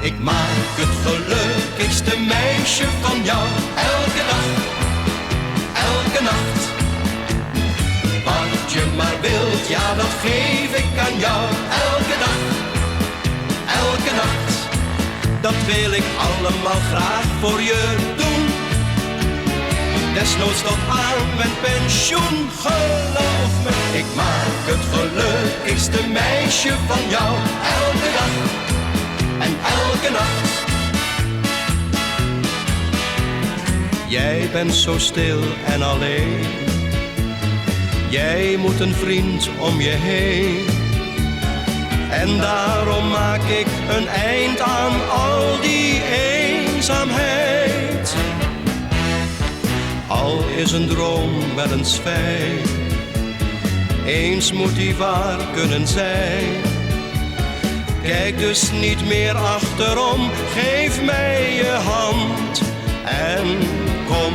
Ik maak het gelukkigste meisje van jou. Elke dag, elke nacht. Wat je maar wilt, ja dat geef ik aan jou. Elke dag, elke nacht. Dat wil ik allemaal graag voor je doen. Desnoods tot aan mijn pensioen, geloof me. Ik maak het gelukkigste meisje van jou. Elke dag en elke nacht. Jij bent zo stil en alleen. Jij moet een vriend om je heen. En daarom maak ik een eind aan al die eenzaamheid. Al is een droom wel eens fijn, eens moet die waar kunnen zijn. Kijk dus niet meer achterom, geef mij je hand en kom.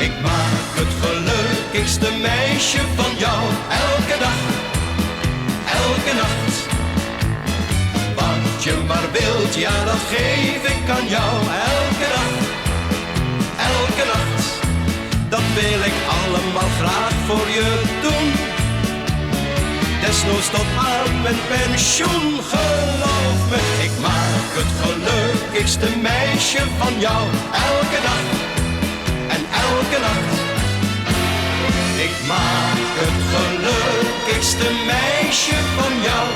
Ik maak het gelukkigste meisje van jou. Elke dag, elke nacht. Wat je maar wilt, ja dat geef ik aan jou. Elke dag, elke nacht. Dat wil ik allemaal graag voor je doen. Desnoods tot aan mijn pensioen, geloof me. Ik maak het gelukkigste meisje van jou. Elke dag en elke nacht. Ik maak het gelukkigste meisje van jou.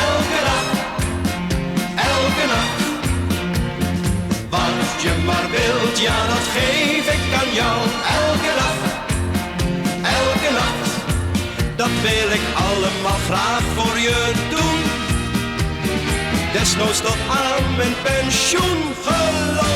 Elke dag, elke nacht. Wat je maar wilt, ja dat geef ik aan jou. Elke dag, elke nacht. Dat wil ik allemaal graag voor je doen. Desnoods tot aan mijn pensioen, geloof